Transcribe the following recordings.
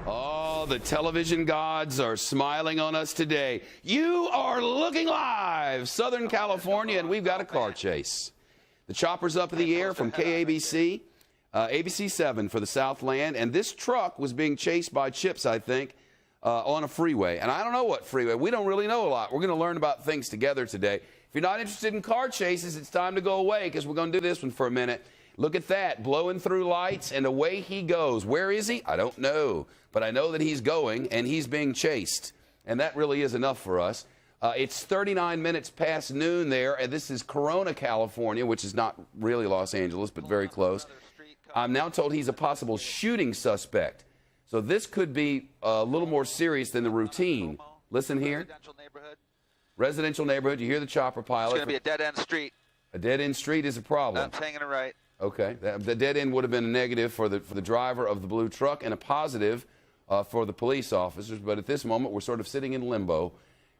Oh, the television gods are smiling on us today. You are looking live, Southern California, and we've got a car chase. The chopper's up in the air from KABC, ABC 7 for the Southland, and this truck was being chased by Chips, I think, on a freeway. And I don't know what freeway. We don't really know a lot. We're going to learn about things together today. If you're not interested in car chases, it's time to go away because we're going to do this one for a minute. Look at that, blowing through lights, and away he goes. Where is he? I don't know. But I know that he's going, and he's being chased. And that really is enough for us. It's 39 minutes past noon there, and this is Corona, California, which is not really Los Angeles, but very close. I'm now told he's a possible shooting suspect. So this could be a little more serious than the routine. Listen here. Residential neighborhood. You hear the chopper pilot. It's going to be a dead-end street. A dead-end street is a problem. I'm hanging it right. Okay. The dead end would have been a negative for the driver of the blue truck and a positive for the police officers. But at this moment, we're sort of sitting in limbo.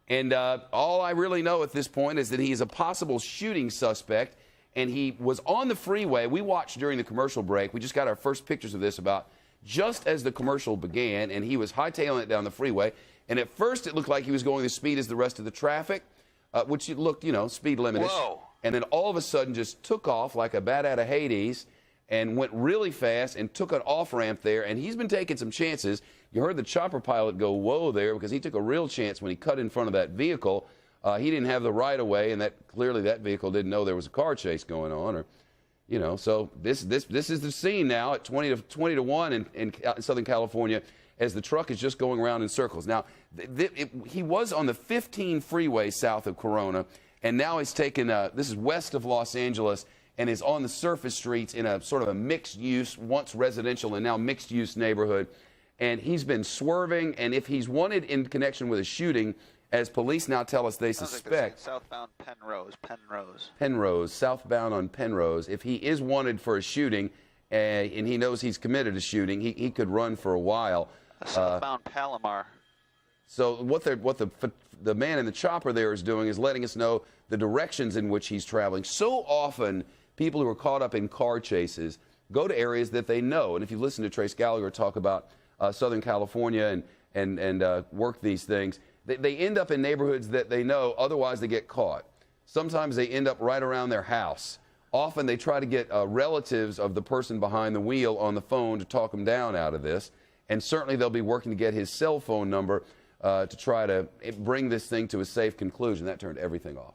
And all I really know at this point is that he is a possible shooting suspect. And he was on the freeway. We watched during the commercial break. We just got our first pictures of this about just as the commercial began. And he was hightailing it down the freeway. And at first, it looked like he was going the speed as the rest of the traffic, which it looked, speed limit-ish. Whoa. And then all of a sudden just took off like a bat out of Hades and went really fast and took an off-ramp there. And he's been taking some chances. You heard the chopper pilot go, whoa, there, because he took a real chance when he cut in front of that vehicle. He didn't have the right-of-way, and clearly that vehicle didn't know there was a car chase going on. So this is the scene now at 20 to 1 in Southern California as the truck is just going around in circles. Now, he was on the 15 freeway south of Corona, and now he's taken, this is west of Los Angeles, and is on the surface streets in a sort of a mixed-use, once residential and now mixed-use neighborhood. And he's been swerving, and if he's wanted in connection with a shooting, as police now tell us they suspect. Southbound Penrose. Penrose, southbound on Penrose. If he is wanted for a shooting, and he knows he's committed a shooting, he could run for a while. Southbound Palomar. So what the man in the chopper there is doing is letting us know the directions in which he's traveling. So often, people who are caught up in car chases go to areas that they know. And if you listen to Trace Gallagher talk about Southern California and work these things, they end up in neighborhoods that they know, otherwise they get caught. Sometimes they end up right around their house. Often they try to get relatives of the person behind the wheel on the phone to talk them down out of this. And certainly they'll be working to get his cell phone number to try to bring this thing to a safe conclusion. That turned everything off.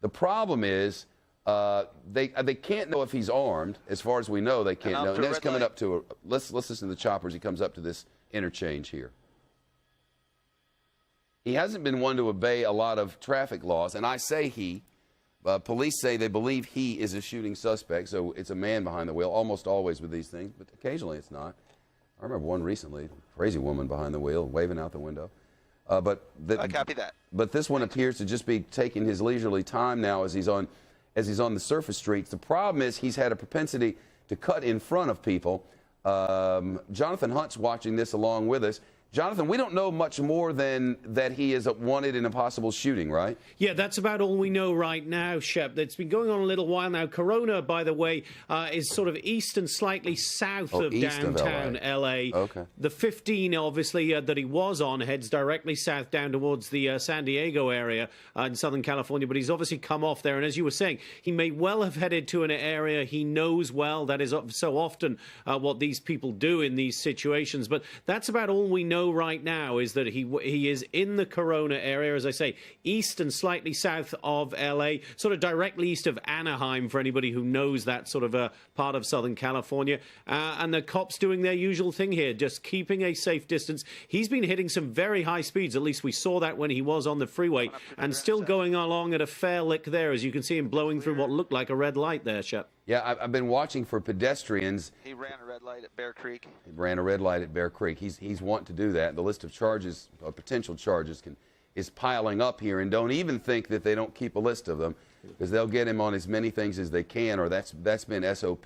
The problem is they can't know if he's armed. As far as we know, they can't know. And then it's coming up to let's listen to the chopper as he comes up to this interchange here. He hasn't been one to obey a lot of traffic laws, and I say he. Police say they believe he is a shooting suspect, so it's a man behind the wheel, almost always with these things, but occasionally it's not. I remember one recently, crazy woman behind the wheel, waving out the window. I copy that. But this one appears to just be taking his leisurely time now as he's on the surface streets. The problem is he's had a propensity to cut in front of people. Jonathan Hunt's watching this along with us. Jonathan, we don't know much more than that he is wanted in a possible shooting, right? Yeah, that's about all we know right now, Shep. It's been going on a little while now. Corona, by the way, is sort of east and slightly south of downtown LA. Okay. The 15, obviously, that he was on heads directly south down towards the San Diego area in Southern California, but he's obviously come off there. And as you were saying, he may well have headed to an area he knows well. That is so often what these people do in these situations. But that's about all we know right now, is that he is in the Corona area, as I say, east and slightly south of LA, sort of directly east of Anaheim for anybody who knows that sort of a part of Southern California. And the cops doing their usual thing here, just keeping a safe distance. He's been hitting some very high speeds, at least we saw that when he was on the freeway, and still going along at a fair lick there, as you can see him blowing through what looked like a red light there, Shep. Yeah, I've been watching for pedestrians. He ran a red light at Bear Creek. He ran a red light at Bear Creek. He's wanting to do that. The list of charges, potential charges, is piling up here. And don't even think that they don't keep a list of them, because they'll get him on as many things as they can, or that's been SOP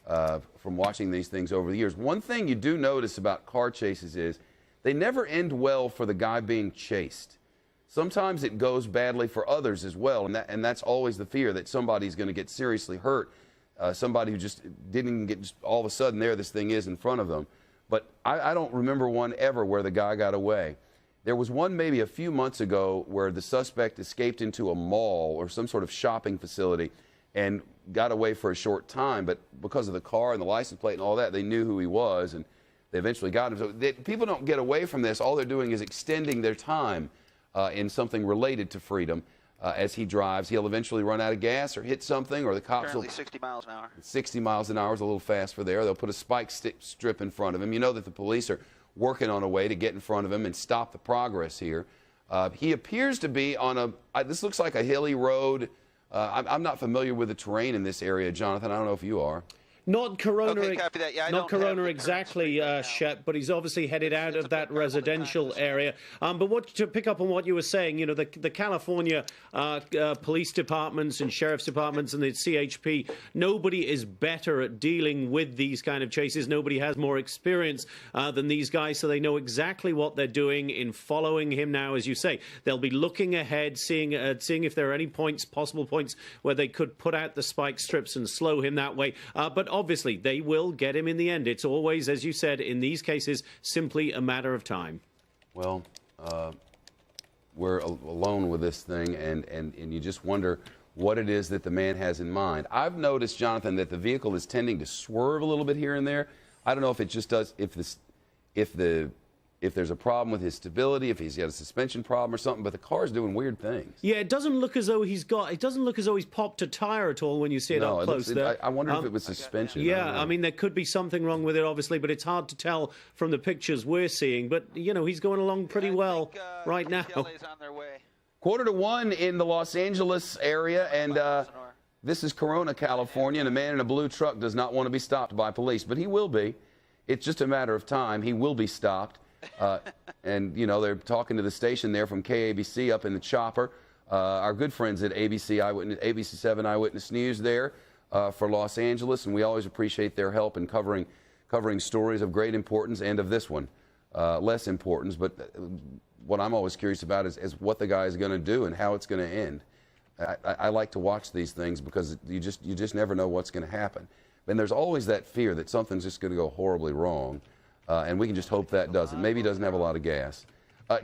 from watching these things over the years. One thing you do notice about car chases is they never end well for the guy being chased. Sometimes it goes badly for others as well, and that's always the fear, that somebody's going to get seriously hurt. Somebody who just didn't get, just all of a sudden there this thing is in front of them. but I don't remember one ever where the guy got away. There was one maybe a few months ago where the suspect escaped into a mall or some sort of shopping facility and got away for a short time, but because of the car and the license plate and all that, they knew who he was, and they eventually got him. So people don't get away from this. All they're doing is extending their time in something related to freedom. As he drives, he'll eventually run out of gas or hit something, or the cops Currently will... 60 miles an hour. 60 miles an hour is a little fast for there. They'll put a spike strip in front of him. You know that the police are working on a way to get in front of him and stop the progress here. He appears to be on a... this looks like a hilly road. I'm not familiar with the terrain in this area, Jonathan. I don't know if you are. Not Corona, Okay, copy that. Yeah, I not don't have Corona the exactly, current Shep, but he's obviously headed out It's of a that bit normal to residential time this area. But what to pick up on what you were saying, you know, the California police departments and sheriff's departments and the CHP, nobody is better at dealing with these kind of chases. Nobody has more experience than these guys, so they know exactly what they're doing in following him now, as you say. They'll be looking ahead, seeing if there are any possible points where they could put out the spike strips and slow him that way. But obviously, they will get him in the end. It's always, as you said, in these cases, simply a matter of time. Well, we're alone with this thing, and you just wonder what it is that the man has in mind. I've noticed, Jonathan, that the vehicle is tending to swerve a little bit here and there. I don't know if it just does, if there's a problem with his stability, if he's got a suspension problem or something, but the car's doing weird things. Yeah, it doesn't look as though he's popped a tire at all when you see it up close there. I wonder if it was suspension. Yeah, I mean, there could be something wrong with it, obviously, but it's hard to tell from the pictures we're seeing. But, you know, he's going along pretty well right now. TLA's on their way. 1:45 in the Los Angeles area, and this is Corona, California, and a man in a blue truck does not want to be stopped by police, but he will be. It's just a matter of time. He will be stopped. And, you know, they're talking to the station there from KABC up in the chopper. Our good friends at ABC7 Eyewitness News there for Los Angeles, and we always appreciate their help in covering stories of great importance and of this one, less importance. But what I'm always curious about is what the guy is going to do and how it's going to end. I like to watch these things because you just never know what's going to happen. And there's always that fear that something's just going to go horribly wrong. And we can just hope that doesn't. Maybe he doesn't have a lot of gas.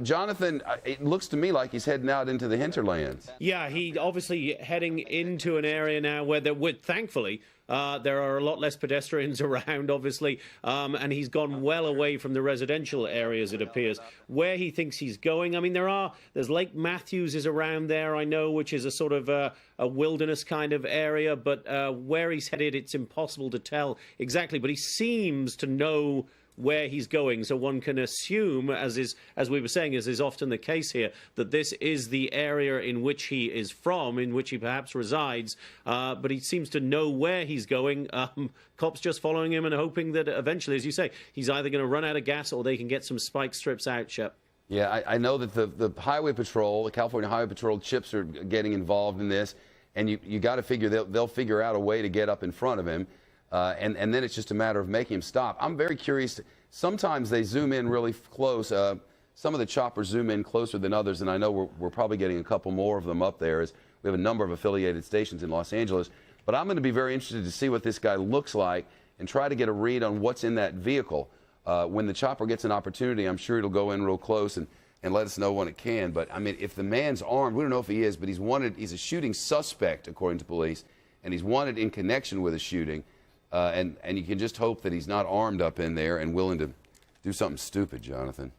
Jonathan, it looks to me like he's heading out into the hinterlands. Yeah, he obviously heading into an area now where thankfully, there are a lot less pedestrians around, obviously, and he's gone well away from the residential areas, it appears. Where he thinks he's going, I mean, there's Lake Matthews is around there, I know, which is a sort of a wilderness kind of area, but where he's headed, it's impossible to tell exactly, but he seems to know where he's going, so one can assume, as we were saying, as is often the case here, that this is the area in which he is from, in which he perhaps resides, but he seems to know where he's going. Cops just following him and hoping that eventually, as you say, he's either going to run out of gas or they can get some spike strips out, Shep. Yeah, I know that the Highway Patrol, the California Highway Patrol chips are getting involved in this, and you got to figure they'll figure out a way to get up in front of him. And then it's just a matter of making him stop. I'm very curious. Sometimes they zoom in really close. Some of the choppers zoom in closer than others, and I know we're probably getting a couple more of them up there, as we have a number of affiliated stations in Los Angeles. But I'm going to be very interested to see what this guy looks like and try to get a read on what's in that vehicle. When the chopper gets an opportunity, I'm sure it'll go in real close and let us know when it can. But, I mean, if the man's armed, we don't know if he is, but he's wanted. He's a shooting suspect, according to police, and he's wanted in connection with a shooting. And you can just hope that he's not armed up in there and willing to do something stupid, Jonathan.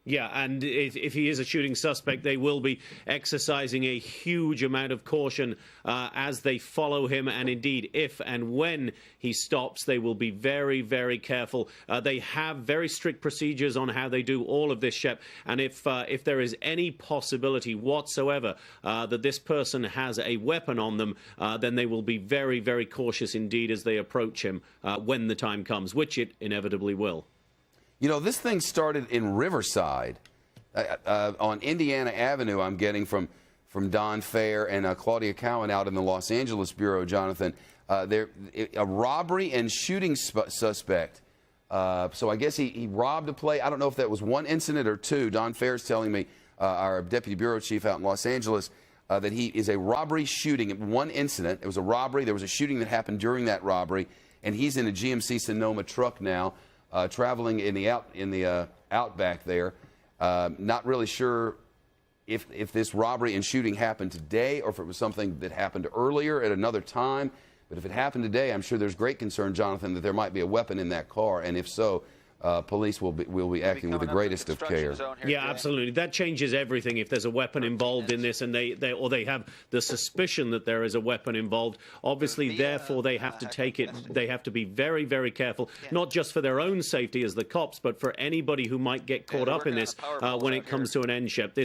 Yeah, and if he is a shooting suspect, they will be exercising a huge amount of caution as they follow him. And indeed, if and when he stops, they will be very, very careful. They have very strict procedures on how they do all of this, Shep. And if there is any possibility whatsoever that this person has a weapon on them, then they will be very, very cautious indeed as they approach him when the time comes, which it inevitably will. You know, this thing started in Riverside on Indiana Avenue. I'm getting from Don Fair and Claudia Cowan out in the Los Angeles Bureau, Jonathan. A robbery and shooting suspect. So I guess he robbed a place. I don't know if that was one incident or two. Don Fair is telling me, our deputy bureau chief out in Los Angeles, that he is a robbery shooting. One incident. It was a robbery. There was a shooting that happened during that robbery, and he's in a GMC Sonoma truck now. traveling in the outback there. Not really sure if this robbery and shooting happened today or if it was something that happened earlier at another time. But if it happened today, I'm sure there's great concern, Jonathan, that there might be a weapon in that car. And if so, police will be acting with the greatest of care. Yeah, absolutely. That changes everything if there's a weapon involved in this and they have the suspicion that there is a weapon involved. Obviously, therefore, they have to take it. They have to be very, very careful, not just for their own safety as the cops, but for anybody who might get caught up in this when it comes to an end ship.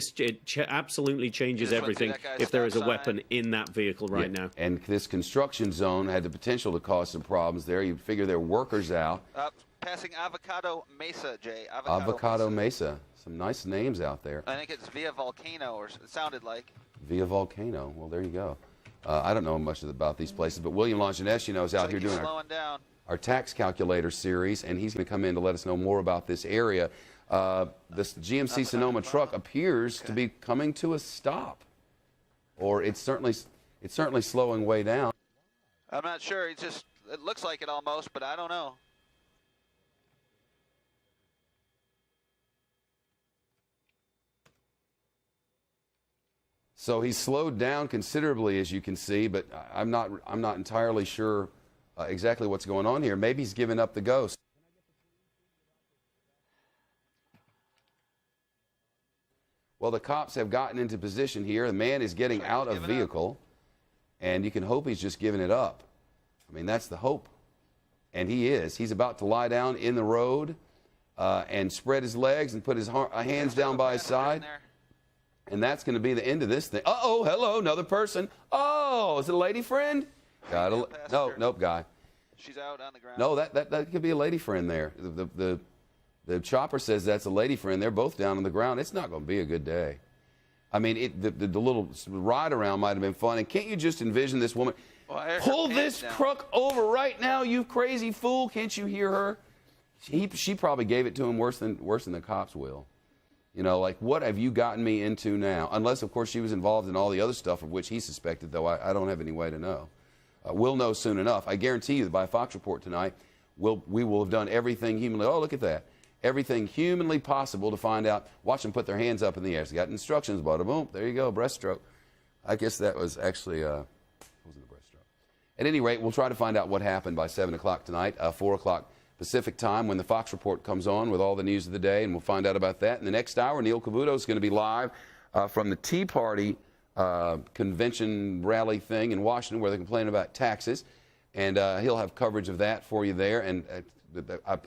Absolutely changes everything if there is a weapon in that vehicle right now. And this construction zone had the potential to cause some problems there. You'd figure there are workers out. Passing Avocado Mesa, Jay. Avocado Mesa. Some nice names out there. I think it's Via Volcano, or it sounded like. Via Volcano. Well, there you go. I don't know much about these places, but William Longinus, you know, is out here doing our tax calculator series, and he's going to come in to let us know more about this area. This GMC Sonoma truck appears to be coming to a stop, or it's certainly slowing way down. I'm not sure. It looks like it almost, but I don't know. So he's slowed down considerably, as you can see, but I'm not entirely sure exactly what's going on here. Maybe he's given up the ghost. Well, the cops have gotten into position here. The man is getting out of vehicle, and you can hope he's just giving it up. I mean, that's the hope. And he is. He's about to lie down in the road and spread his legs and put his hands down by his side. And that's going to be the end of this thing. Uh-oh, hello, another person. Oh, is it a lady friend? Nope, guy. She's out on the ground. No, that could be a lady friend there. The chopper says that's a lady friend. They're both down on the ground. It's not going to be a good day. I mean, the little ride around might have been fun. And can't you just envision this woman? Pull this crook over right now, you crazy fool. Can't you hear her? She probably gave it to him worse than the cops will. You know, like, what have you gotten me into now? Unless, of course, she was involved in all the other stuff of which he suspected, though I don't have any way to know. We'll know soon enough. I guarantee you that by Fox Report tonight, we will have done everything humanly. Oh, look at that. Everything humanly possible to find out. Watch them put their hands up in the air. They got instructions, bada boom. There you go, breaststroke. I guess that was actually, wasn't a breaststroke. At any rate, we'll try to find out what happened by 7 o'clock tonight, 4 o'clock Pacific time when the Fox Report comes on with all the news of the day, and we'll find out about that. In the next hour, Neil Cavuto is going to be live from the Tea Party convention rally thing in Washington where they're complaining about taxes, and he'll have coverage of that for you there. And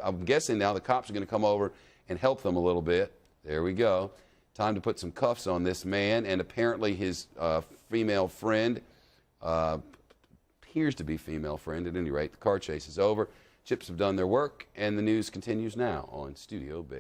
I'm guessing now the cops are going to come over and help them a little bit. There we go. Time to put some cuffs on this man, and apparently his female friend, appears to be female friend at any rate. The car chase is over. Chips have done their work, and the news continues now on Studio B.